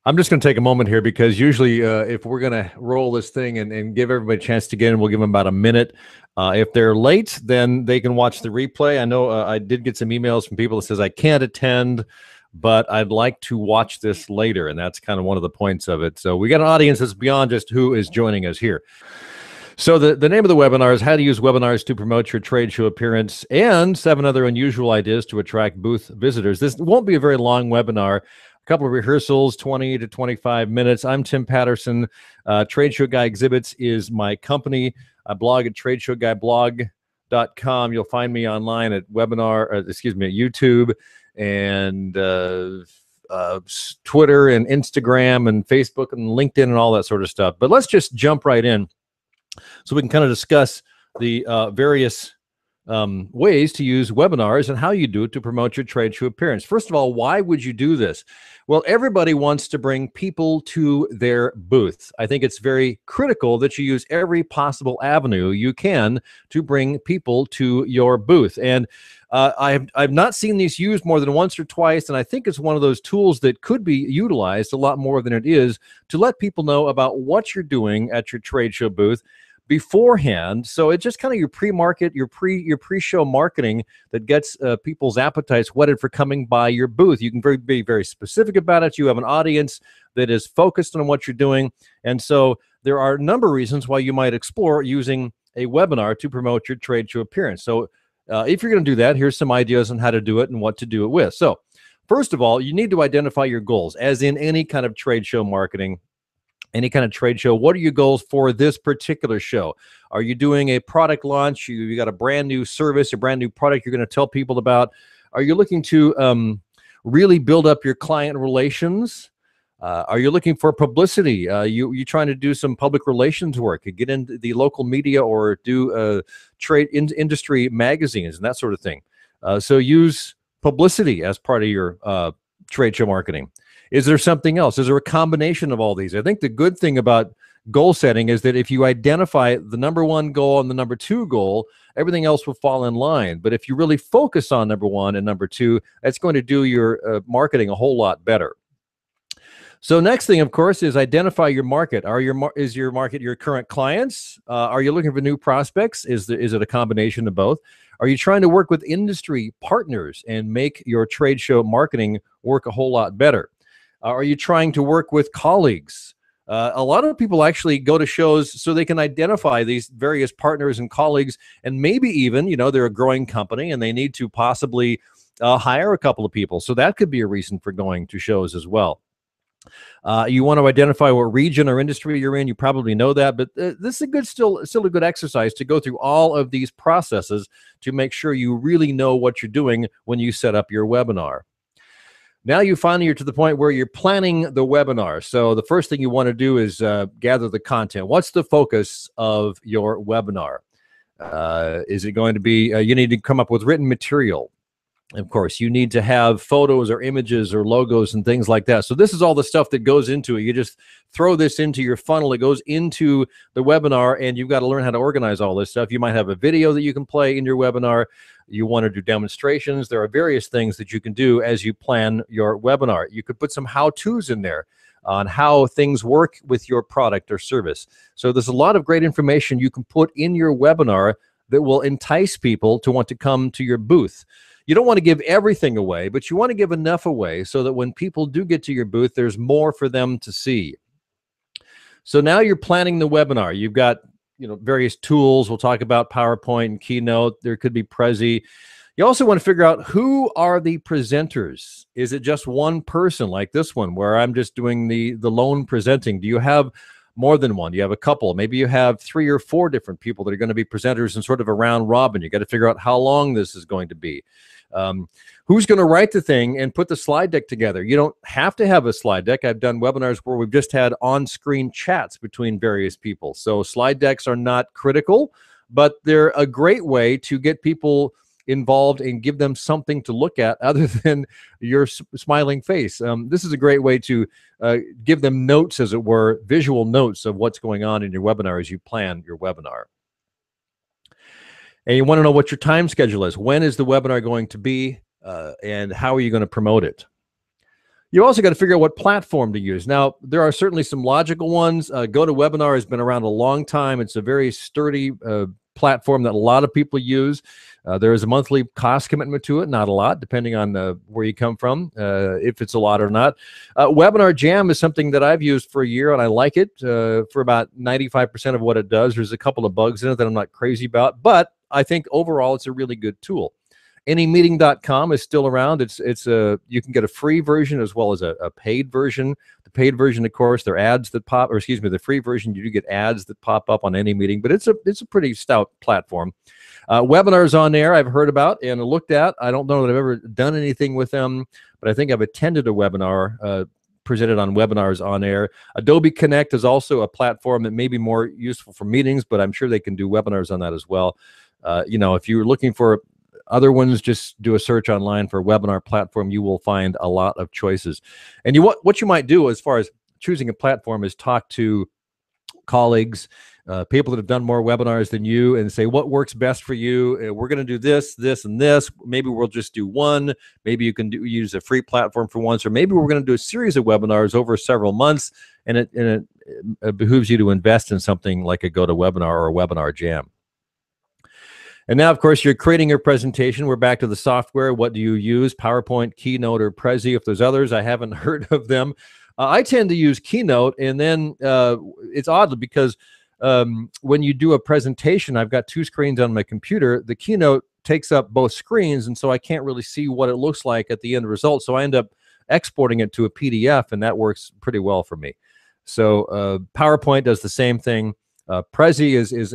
I'm just going to take a moment here because usually if we're going to roll this thing and give everybody a chance to get in, we'll give them about a minute. If they're late, then they can watch the replay. I know I did get some emails from people that says I can't attend, but I'd like to watch this later, and that's kind of one of the points of it. So we got an audience that's beyond just who is joining us here. So the name of the webinar is How to Use Webinars to Promote Your Trade Show Appearance and 7 Other Unusual Ideas to Attract Booth Visitors. This won't be a very long webinar. A couple of rehearsals, 20 to 25 minutes. I'm Tim Patterson. TradeshowGuy Exhibits is my company. I blog at TradeshowGuyBlog.com. You'll find me online at YouTube and Twitter and Instagram and Facebook and LinkedIn and all that sort of stuff. But let's just jump right in so we can kind of discuss the various ways to use webinars and how you do it to promote your trade show appearance. First of all, why would you do this? Well, everybody wants to bring people to their booth. I think it's very critical that you use every possible avenue you can to bring people to your booth. And I've not seen these used more than once or twice, and I think it's one of those tools that could be utilized a lot more than it is to let people know about what you're doing at your trade show booth beforehand. So it's just kind of your pre-market, your pre-show marketing that gets people's appetites whetted for coming by your booth. You can be very specific about it. You have an audience that is focused on what you're doing. And so there are a number of reasons why you might explore using a webinar to promote your trade show appearance. So if you're going to do that, here's some ideas on how to do it and what to do it with. So first of all, you need to identify your goals, as in any kind of trade show marketing. Any kind of trade show, what are your goals for this particular show? Are you doing a product launch? You got a brand new service, a brand new product you're going to tell people about? Are you looking to really build up your client relations? Are you looking for publicity? You trying to do some public relations work, get into the local media or do trade industry magazines and that sort of thing. So use publicity as part of your trade show marketing. Is there something else? Is there a combination of all these? I think the good thing about goal setting is that if you identify the number 1 goal and the number 2 goal, everything else will fall in line. But if you really focus on number 1 and number 2, that's going to do your marketing a whole lot better. So next thing, of course, is identify your market. Is your market your current clients? Are you looking for new prospects? Is it a combination of both? Are you trying to work with industry partners and make your trade show marketing work a whole lot better? Are you trying to work with colleagues? A lot of people actually go to shows so they can identify these various partners and colleagues, and maybe even, they're a growing company and they need to possibly hire a couple of people. So that could be a reason for going to shows as well. You want to identify what region or industry you're in. You probably know that, but this is still a good exercise to go through all of these processes to make sure you really know what you're doing when you set up your webinar. Now you finally are to the point where you're planning the webinar. So the first thing you want to do is gather the content. What's the focus of your webinar? Is it going to be, you need to come up with written material. Of course, you need to have photos or images or logos and things like that. So this is all the stuff that goes into it. You just throw this into your funnel. It goes into the webinar, and you've got to learn how to organize all this stuff. You might have a video that you can play in your webinar. You want to do demonstrations. There are various things that you can do as you plan your webinar. You could put some how-tos in there on how things work with your product or service. So there's a lot of great information you can put in your webinar that will entice people to want to come to your booth. You don't want to give everything away, but you want to give enough away so that when people do get to your booth, there's more for them to see. So now you're planning the webinar. You've got various tools. We'll talk about PowerPoint and Keynote. There could be Prezi. You also want to figure out who are the presenters. Is it just one person like this one where I'm just doing the lone presenting? Do you have more than one? You have a couple. Maybe you have 3 or 4 different people that are going to be presenters in sort of a round robin. You got to figure out how long this is going to be. Who's going to write the thing and put the slide deck together? You don't have to have a slide deck. I've done webinars where we've just had on-screen chats between various people. So slide decks are not critical, but they're a great way to get people involved and give them something to look at other than your smiling face. This is a great way to give them notes, as it were, visual notes of what's going on in your webinar as you plan your webinar. And you want to know what your time schedule is. When is the webinar going to be, and how are you going to promote it? You also got to figure out what platform to use. Now, there are certainly some logical ones. GoToWebinar has been around a long time. It's a very sturdy platform that a lot of people use. There is a monthly cost commitment to it, not a lot, depending on where you come from, if it's a lot or not. Webinar Jam is something that I've used for a year, and I like it for about 95% of what it does. There's a couple of bugs in it that I'm not crazy about, but I think overall it's a really good tool. Anymeeting.com is still around. You can get a free version as well as a paid version. The paid version, of course, there are ads that pop, or excuse me, the free version, you do get ads that pop up on Any Meeting, but it's a pretty stout platform. Webinars on there I've heard about and looked at. I don't know that I've ever done anything with them, but I think I've attended a webinar presented on Webinars on Air. Adobe Connect is also a platform that may be more useful for meetings, but I'm sure they can do webinars on that as well. If you're looking for other ones, just do a search online for webinar platform. You will find a lot of choices. And what you might do as far as choosing a platform is talk to colleagues, people that have done more webinars than you, and say what works best for you. We're going to do this, this, and this. Maybe we'll just do one. Maybe you can use a free platform for once, or maybe we're going to do a series of webinars over several months, and it behooves you to invest in something like a GoToWebinar or a Webinar Jam. And now, of course, you're creating your presentation. We're back to the software. What do you use? PowerPoint, Keynote, or Prezi? If there's others, I haven't heard of them. I tend to use Keynote, and then it's odd because when you do a presentation, I've got two screens on my computer. The Keynote takes up both screens, and so I can't really see what it looks like at the end result. So I end up exporting it to a PDF, and that works pretty well for me. So PowerPoint does the same thing. Prezi is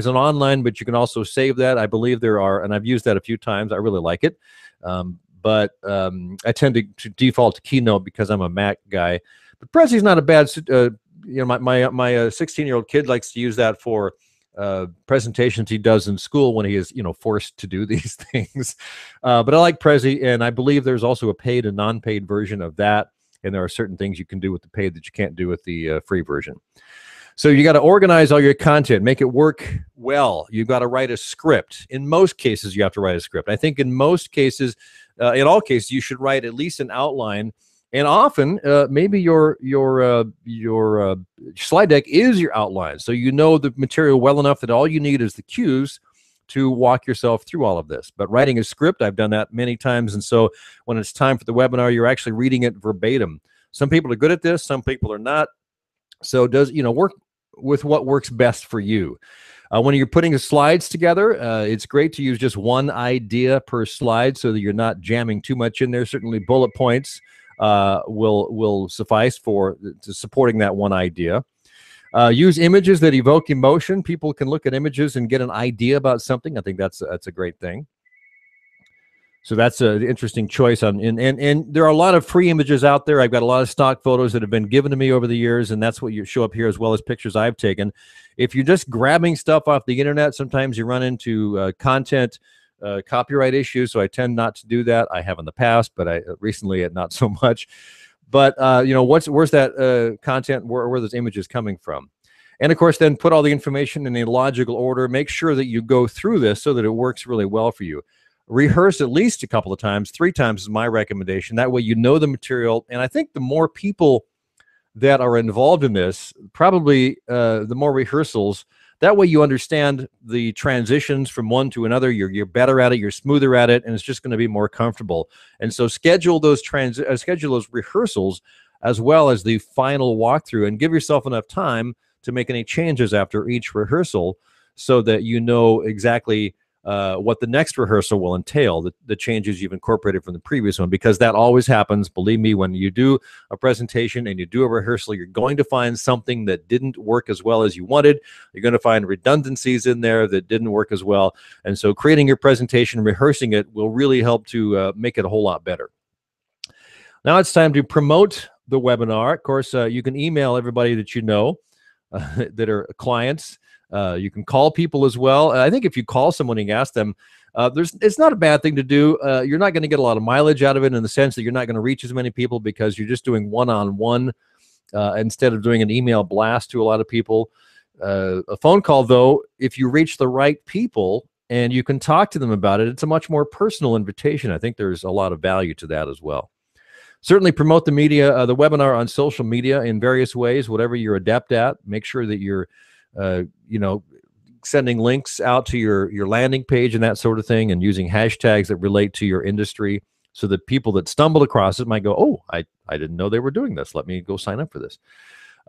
an online, but you can also save that. I believe there are, and I've used that a few times. I really like it. But I tend to default to Keynote because I'm a Mac guy. But Prezi is not a bad. My 16-year-old kid likes to use that for presentations he does in school when he is forced to do these things. But I like Prezi, and I believe there's also a paid and non-paid version of that. And there are certain things you can do with the paid that you can't do with the free version. So you got to organize all your content, make it work well. You've got to write a script. In most cases, you have to write a script. I think in most cases, in all cases, you should write at least an outline. And often, maybe your slide deck is your outline. So you know the material well enough that all you need is the cues to walk yourself through all of this. But writing a script, I've done that many times. And so when it's time for the webinar, you're actually reading it verbatim. Some people are good at this. Some people are not. So work with what works best for you. When you're putting the slides together, it's great to use just one idea per slide so that you're not jamming too much in there. Certainly bullet points will suffice for supporting that one idea. Use images that evoke emotion. People can look at images and get an idea about something. I think that's a great thing. So that's an interesting choice. And there are a lot of free images out there. I've got a lot of stock photos that have been given to me over the years, and that's what you show up here, as well as pictures I've taken. If you're just grabbing stuff off the internet, sometimes you run into content copyright issues, so I tend not to do that. I have in the past, but recently not so much. But where's that content? Where are those images coming from? And of course, then put all the information in a logical order. Make sure that you go through this so that it works really well for you. Rehearse at least a couple of times. 3 times is my recommendation. That way you know the material. And I think the more people that are involved in this, probably the more rehearsals. That way you understand the transitions from one to another. You're better at it. You're smoother at it, and it's just going to be more comfortable. And so schedule those rehearsals as well as the final walkthrough, and give yourself enough time to make any changes after each rehearsal, so that you know exactly what the next rehearsal will entail, the changes you've incorporated from the previous one, because that always happens. Believe me, when you do a presentation and you do a rehearsal, you're going to find something that didn't work as well as you wanted. You're going to find redundancies in there that didn't work as well. And so creating your presentation, rehearsing it, will really help to make it a whole lot better. Now it's time to promote the webinar. Of course, you can email everybody that you know that are clients. You can call people as well. I think if you call someone and ask them, it's not a bad thing to do. You're not going to get a lot of mileage out of it, in the sense that you're not going to reach as many people, because you're just doing one-on-one instead of doing an email blast to a lot of people. A phone call, though, if you reach the right people and you can talk to them about it, it's a much more personal invitation. I think there's a lot of value to that as well. Certainly promote the media, the webinar on social media in various ways, whatever you're adept at. Make sure that you're, sending links out to your landing page and that sort of thing, and using hashtags that relate to your industry, so that people that stumble across it might go, oh, I didn't know they were doing this. Let me go sign up for this.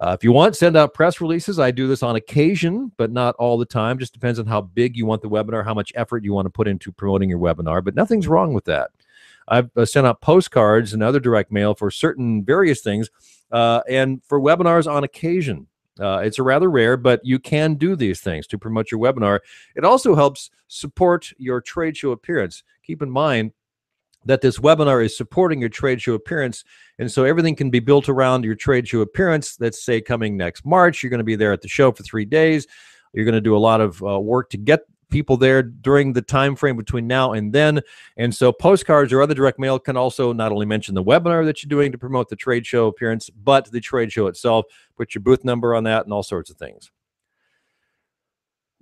If you want, send out press releases. I do this on occasion, but not all the time. Just depends on how big you want the webinar, how much effort you want to put into promoting your webinar, but nothing's wrong with that. I've sent out postcards and other direct mail for certain various things, and for webinars on occasion. It's a rather rare, but you can do these things to promote your webinar. It also helps support your trade show appearance. Keep in mind that this webinar is supporting your trade show appearance, and so everything can be built around your trade show appearance. Let's say coming next March, you're going to be there at the show for 3 days. You're going to do a lot of work to get people there during the time frame between now and then. And so postcards or other direct mail can also not only mention the webinar that you're doing to promote the trade show appearance, but the trade show itself. Put your booth number on that and all sorts of things.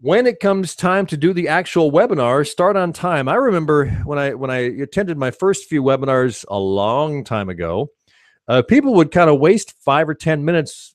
When it comes time to do the actual webinar, start on time. I remember when I attended my first few webinars a long time ago, people would kind of waste 5 or 10 minutes,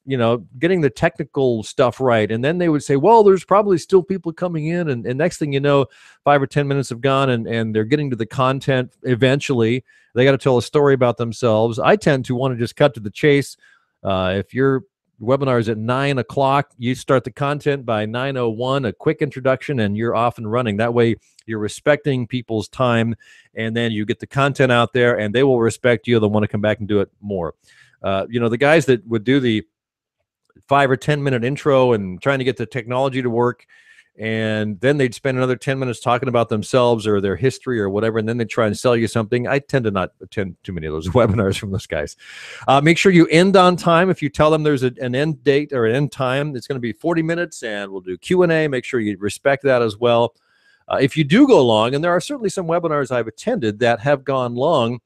getting the technical stuff right. And then they would say, well, there's probably still people coming in. And next thing you know, 5 or 10 minutes have gone, and they're getting to the content eventually. They got to tell a story about themselves. I tend to want to just cut to the chase. If your webinar is at 9 o'clock, you start the content by 9:01, a quick introduction, and you're off and running. That way, you're respecting people's time, and then you get the content out there, and they will respect you. They'll want to come back and do it more. The guys that would do the 5 or 10 minute intro and trying to get the technology to work, and then they'd spend another 10 minutes talking about themselves or their history or whatever, and then they try and sell you something. I tend to not attend too many of those webinars from those guys. Make sure you end on time. If you tell them there's an end date or an end time, it's going to be 40 minutes, and we'll do Q&A. Make sure you respect that as well. If you do go long, and there are certainly some webinars I've attended that have gone long,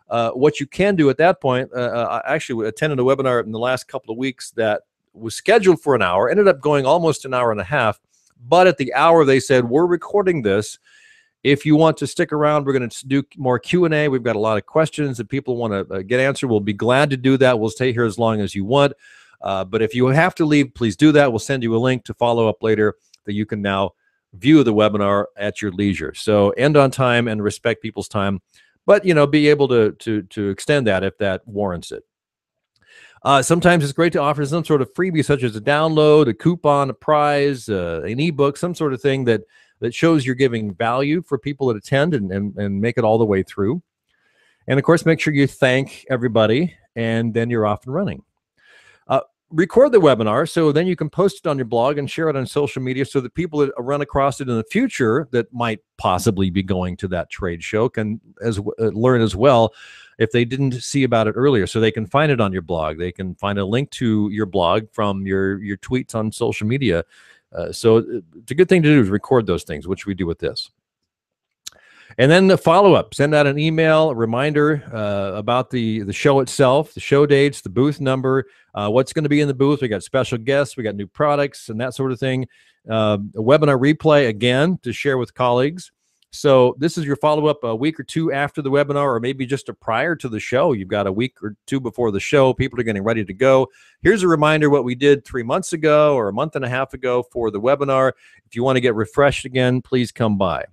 what you can do at that point, I actually attended a webinar in the last couple of weeks that was scheduled for an hour, ended up going almost an hour and a half. But at the hour, they said, we're recording this. If you want to stick around, we're going to do more Q&A. We've got a lot of questions that people want to get answered. We'll be glad to do that. We'll stay here as long as you want. But if you have to leave, please do that. We'll send you a link to follow up later that you can now view the webinar at your leisure. So end on time and respect people's time, but be able to extend that if that warrants it. Sometimes it's great to offer some sort of freebie, such as a download, a coupon, a prize, an ebook, some sort of thing that shows you're giving value for people that attend, and make it all the way through. And of course, make sure you thank everybody, and then you're off and running. Record the webinar so then you can post it on your blog and share it on social media, so that people that run across it in the future that might possibly be going to that trade show can learn as well, if they didn't see about it earlier. So they can find it on your blog. They can find a link to your blog from your tweets on social media. So it's a good thing to do, is record those things, which we do with this. And then the follow-up, send out an email, a reminder about the show itself, the show dates, the booth number, what's going to be in the booth. We got special guests, we got new products and that sort of thing. A webinar replay, again, to share with colleagues. So this is your follow-up a week or two after the webinar, or maybe just prior to the show. You've got a week or two before the show. People are getting ready to go. Here's a reminder what we did 3 months ago or a month and a half ago for the webinar. If you want to get refreshed again, please come by.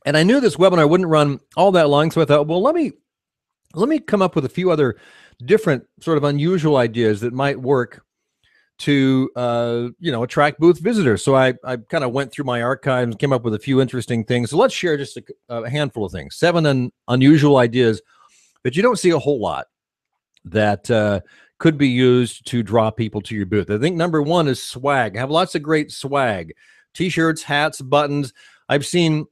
And I knew this webinar wouldn't run all that long, so I thought, well, let me come up with a few other different sort of unusual ideas that might work to attract booth visitors. So I kind of went through my archives and came up with a few interesting things. So let's share just a handful of things. 7 unusual ideas that you don't see a whole lot that could be used to draw people to your booth. I think number 1 is swag. Have lots of great swag. T-shirts, hats, buttons. I've seen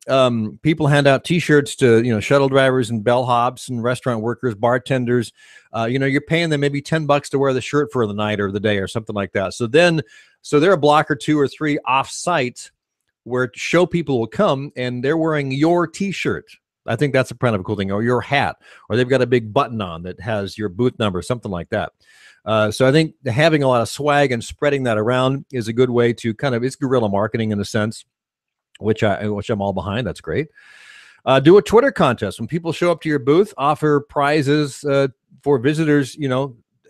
people hand out T-shirts to shuttle drivers and bellhops and restaurant workers, bartenders. You're paying them maybe $10 to wear the shirt for the night or the day or something like that. So they're a block or 2 or 3 off-site where show people will come and they're wearing your T-shirt. I think that's a kind of a cool thing, or your hat, or they've got a big button on that has your booth number, something like that. So I think having a lot of swag and spreading that around is a good way to it's guerrilla marketing in a sense. which I'm all behind. That's great. Do a Twitter contest. When people show up to your booth, offer prizes for visitors.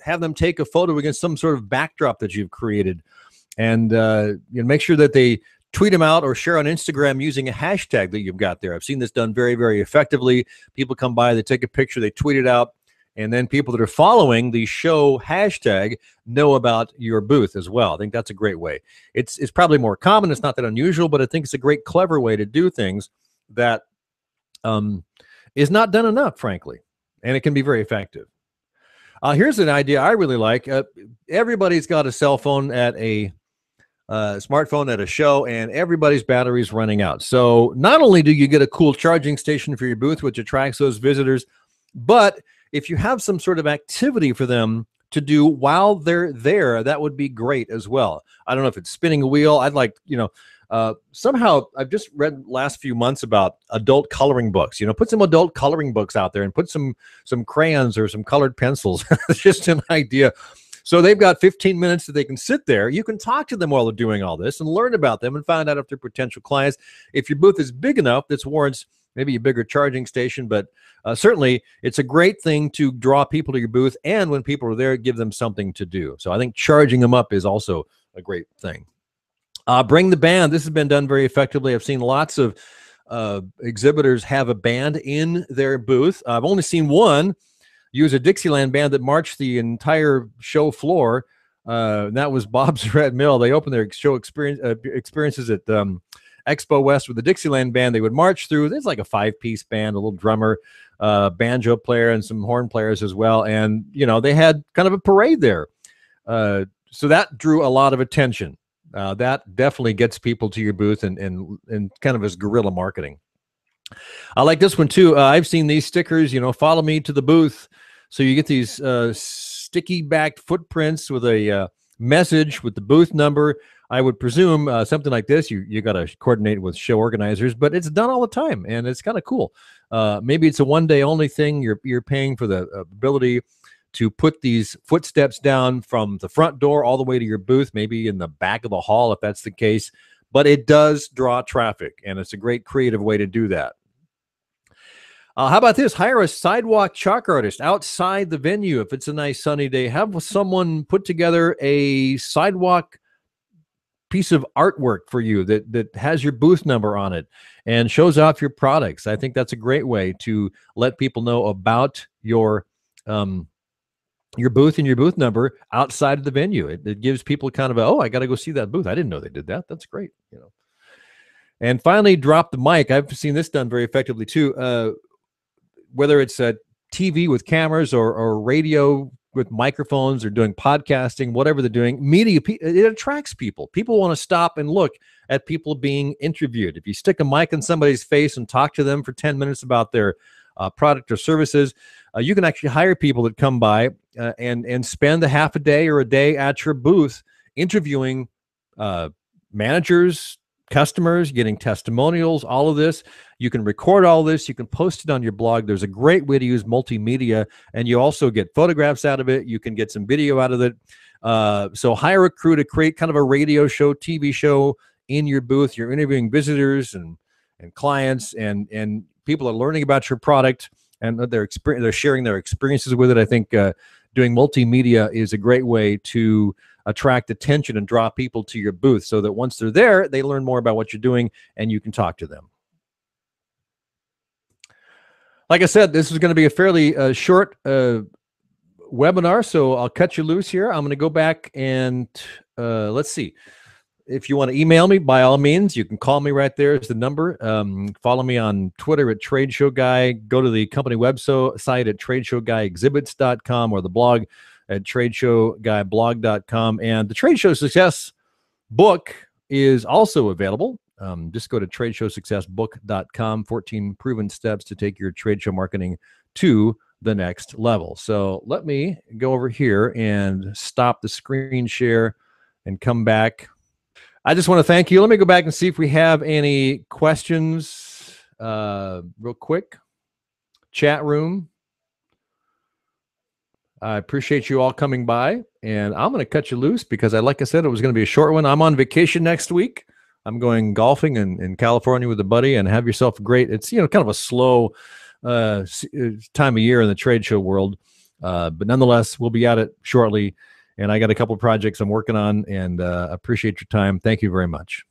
Have them take a photo against some sort of backdrop that you've created, and make sure that they tweet them out or share on Instagram using a hashtag that you've got there. I've seen this done very, very effectively. People come by, they take a picture, they tweet it out, and then people that are following the show hashtag know about your booth as well. I think that's a great way. It's probably more common. It's not that unusual, but I think it's a great, clever way to do things that is not done enough, frankly, and it can be very effective. Here's an idea I really like. Everybody's got a cell phone at a smartphone at a show, and everybody's battery's running out. So not only do you get a cool charging station for your booth, which attracts those visitors, but if you have some sort of activity for them to do while they're there, that would be great as well. I don't know if it's spinning a wheel. I'd like, somehow I've just read last few months about adult coloring books. Put some adult coloring books out there and put some crayons or some colored pencils. It's just an idea. So they've got 15 minutes that they can sit there. You can talk to them while they're doing all this and learn about them and find out if they're potential clients. If your booth is big enough, this warrants maybe a bigger charging station, but certainly it's a great thing to draw people to your booth. And when people are there, give them something to do. So I think charging them up is also a great thing. Bring the band. This has been done very effectively. I've seen lots of exhibitors have a band in their booth. I've only seen one use a Dixieland band that marched the entire show floor. And that was Bob's Red Mill. They opened their show experiences at Expo West with the Dixieland band. They would march through. There's like a 5-piece band, a little drummer, banjo player, and some horn players as well. And, they had kind of a parade there. So that drew a lot of attention. That definitely gets people to your booth and kind of as guerrilla marketing. I like this one too. I've seen these stickers, follow me to the booth. So you get these sticky backed footprints with a message with the booth number. I would presume something like this, you got to coordinate with show organizers, but it's done all the time and it's kind of cool. Maybe it's a one-day only thing. You're paying for the ability to put these footsteps down from the front door all the way to your booth, maybe in the back of the hall if that's the case. But it does draw traffic, and it's a great creative way to do that. How about this? Hire a sidewalk chalk artist outside the venue. If it's a nice sunny day, have someone put together a sidewalk piece of artwork for you that has your booth number on it and shows off your products. I think that's a great way to let people know about your booth and your booth number outside of the venue. It gives people kind of I got to go see that booth. I didn't know they did that. That's great. And finally, drop the mic. I've seen this done very effectively too. Whether it's a TV with cameras or radio with microphones or doing podcasting, whatever they're doing, media, it attracts people. People want to stop and look at people being interviewed. If you stick a mic in somebody's face and talk to them for 10 minutes about their product or services, you can actually hire people that come by and spend a half a day or a day at your booth interviewing managers, customers, getting testimonials, all of this. You can record all this. You can post it on your blog. There's a great way to use multimedia, and you also get photographs out of it. You can get some video out of it. So hire a crew to create kind of a radio show, TV show in your booth. You're interviewing visitors and clients, and people are learning about your product, and they're sharing their experiences with it. I think doing multimedia is a great way to attract attention and draw people to your booth so that once they're there, they learn more about what you're doing and you can talk to them. Like I said, this is going to be a fairly short webinar, so I'll cut you loose here. I'm going to go back and let's see. If you want to email me, by all means, you can call me right there. It's the number. Follow me on Twitter at TradeshowGuy. Go to the company website at TradeshowGuyExhibits.com or the blog at TradeshowGuyBlog.com. And the Trade Show Success book is also available. Just go to TradeshowSuccessBook.com, 14 proven steps to take your trade show marketing to the next level. So let me go over here and stop the screen share and come back. I just want to thank you. Let me go back and see if we have any questions real quick. Chat room. I appreciate you all coming by, and I'm going to cut you loose because, like I said, it was going to be a short one. I'm on vacation next week. I'm going golfing in California with a buddy, and have yourself a great, it's, kind of a slow time of year in the trade show world. But nonetheless, we'll be at it shortly. And I got a couple of projects I'm working on, and appreciate your time. Thank you very much.